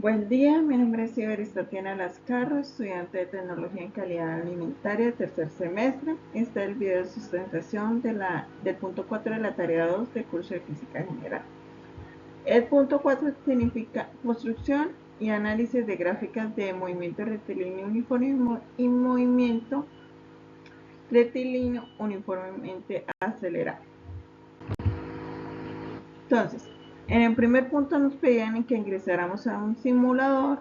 Buen día, mi nombre es Iberis Tatiana Lascarro, estudiante de Tecnología en Calidad Alimentaria, tercer semestre. Este es el video de sustentación del punto 4 de la tarea 2 del curso de Física General. El punto 4 significa construcción y análisis de gráficas de movimiento rectilíneo uniforme y movimiento rectilíneo uniformemente acelerado. Entonces, en el primer punto nos pedían que ingresáramos a un simulador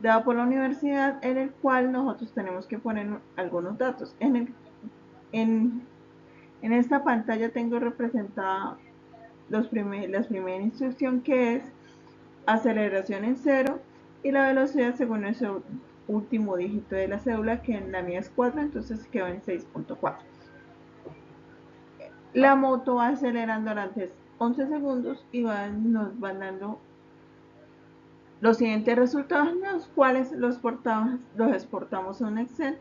dado por la universidad en el cual nosotros tenemos que poner algunos datos. En esta pantalla tengo representada la primera instrucción, que es aceleración en cero y la velocidad según el último dígito de la cédula, que en la mía es 4, entonces quedó en 6.4. La moto va acelerando durante 11 segundos y nos van dando los siguientes resultados, los cuales los exportamos a un Excel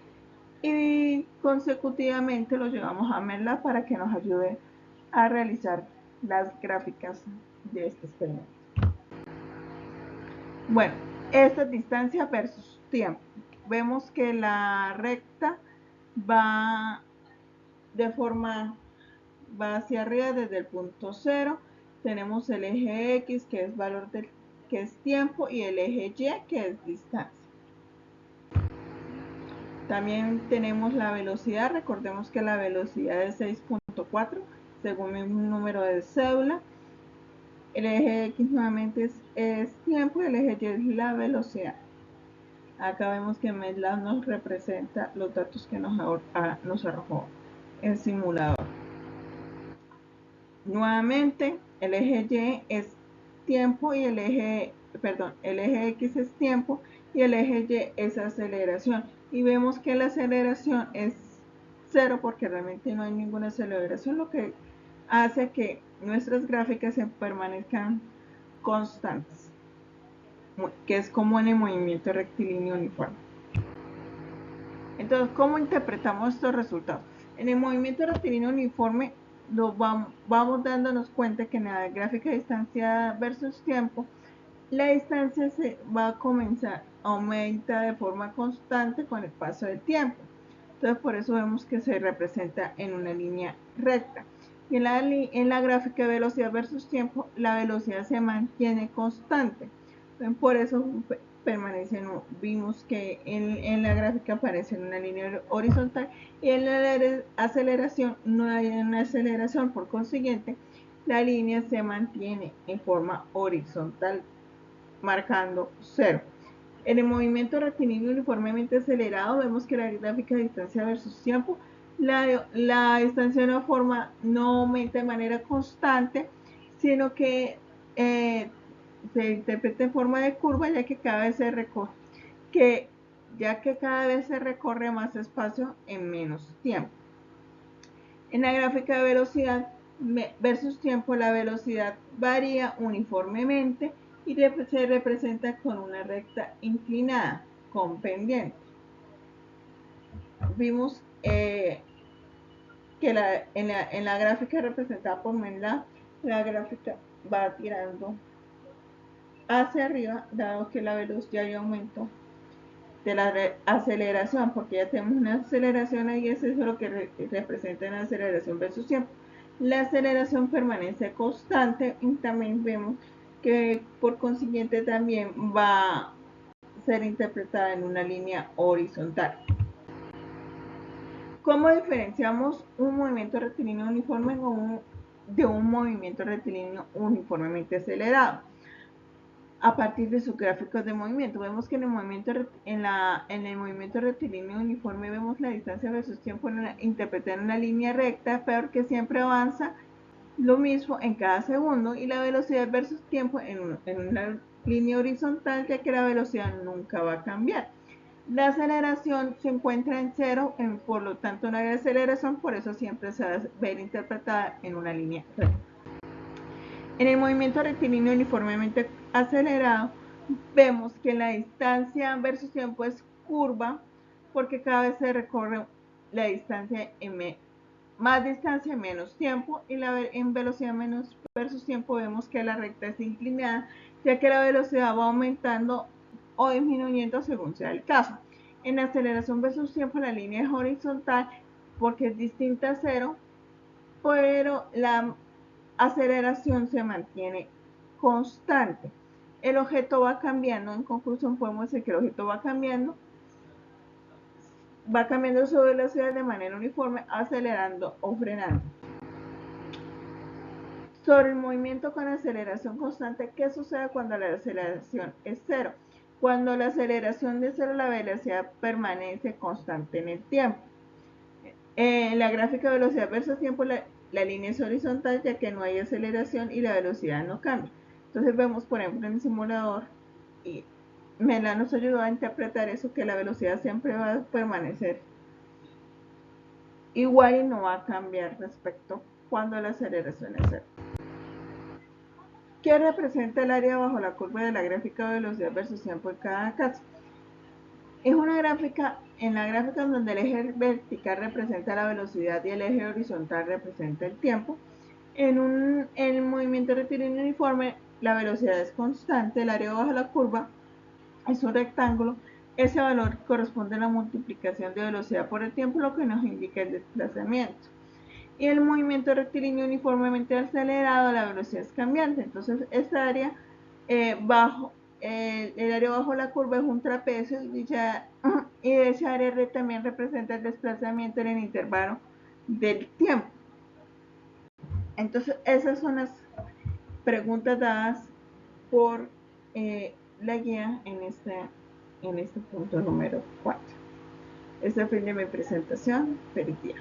y consecutivamente los llevamos a MATLAB para que nos ayude a realizar las gráficas de este experimento. Bueno, esta es distancia versus tiempo. Vemos que la recta va hacia arriba desde el punto 0. Tenemos el eje X, que es que es tiempo, y el eje Y, que es distancia. También tenemos la velocidad. Recordemos que la velocidad es 6.4 según mi número de cédula. El eje X nuevamente es tiempo y el eje Y es la velocidad. Acá vemos que MATLAB nos representa los datos que nos arrojó el simulador. Nuevamente, el eje Y es tiempo y el eje X es tiempo y el eje Y es aceleración. Y vemos que la aceleración es 0 porque realmente no hay ninguna aceleración, lo que hace que nuestras gráficas se permanezcan constantes, que es como en el movimiento rectilíneo uniforme. Entonces, ¿cómo interpretamos estos resultados? En el movimiento rectilíneo uniforme vamos dándonos cuenta que en la gráfica de distancia versus tiempo, la distancia se va a comenzar, aumenta de forma constante con el paso del tiempo. Entonces, por eso vemos que se representa en una línea recta. Y en la gráfica de velocidad versus tiempo, la velocidad se mantiene constante. Entonces, por eso vimos que en la gráfica aparece en una línea horizontal y en la aceleración no hay una aceleración, por consiguiente la línea se mantiene en forma horizontal marcando 0. En el movimiento rectilíneo uniformemente acelerado vemos que la gráfica de distancia versus tiempo, la distancia no aumenta de manera constante, sino que se interpreta en forma de curva, ya que cada vez se recorre más espacio en menos tiempo. En la gráfica de velocidad versus tiempo, la velocidad varía uniformemente y se representa con una recta inclinada, con pendiente. Vimos que en la gráfica representada por MATLAB, la gráfica va tirando hacia arriba, dado que la velocidad y aumento de la aceleración, porque ya tenemos una aceleración ahí, eso es lo que representa la aceleración versus tiempo. La aceleración permanece constante y también vemos que por consiguiente también va a ser interpretada en una línea horizontal. ¿Cómo diferenciamos un movimiento rectilíneo uniforme de un movimiento rectilíneo uniformemente acelerado? A partir de sus gráficos de movimiento, vemos que en el movimiento rectilíneo uniforme vemos la distancia versus tiempo interpretada en una línea recta, pero que siempre avanza lo mismo en cada segundo, y la velocidad versus tiempo en una línea horizontal, ya que la velocidad nunca va a cambiar. La aceleración se encuentra en 0, por lo tanto no hay aceleración, por eso siempre se va a ver interpretada en una línea recta. En el movimiento rectilíneo uniformemente acelerado, vemos que la distancia versus tiempo es curva, porque cada vez se recorre la distancia más distancia en menos tiempo, y en velocidad menos versus tiempo vemos que la recta es inclinada, ya que la velocidad va aumentando o disminuyendo según sea el caso. En aceleración versus tiempo la línea es horizontal porque es distinta a cero, pero la aceleración se mantiene constante. El objeto va cambiando, en conclusión podemos decir que el objeto va cambiando su velocidad de manera uniforme, acelerando o frenando. Sobre el movimiento con aceleración constante, ¿qué sucede cuando la aceleración es cero? Cuando la aceleración de cero, la velocidad permanece constante en el tiempo. En la gráfica de velocidad versus tiempo, la línea es horizontal ya que no hay aceleración y la velocidad no cambia. Entonces vemos, por ejemplo, en el simulador, y Mela nos ayudó a interpretar eso, que la velocidad siempre va a permanecer igual y no va a cambiar respecto cuando la aceleración es cero. ¿Qué representa el área bajo la curva de la gráfica de velocidad versus tiempo en cada caso? Es una gráfica, en la gráfica donde el eje vertical representa la velocidad y el eje horizontal representa el tiempo. En el movimiento rectilíneo uniforme, la velocidad es constante, el área bajo la curva es un rectángulo, ese valor corresponde a la multiplicación de velocidad por el tiempo, lo que nos indica el desplazamiento. Y el movimiento rectilíneo uniformemente acelerado, la velocidad es cambiante. Entonces, esta área el área bajo la curva es un trapecio y esa área también representa el desplazamiento en el intervalo del tiempo. Entonces, esas son las preguntas dadas por la guía en este punto número 4. Este fin de mi presentación. Feliz día.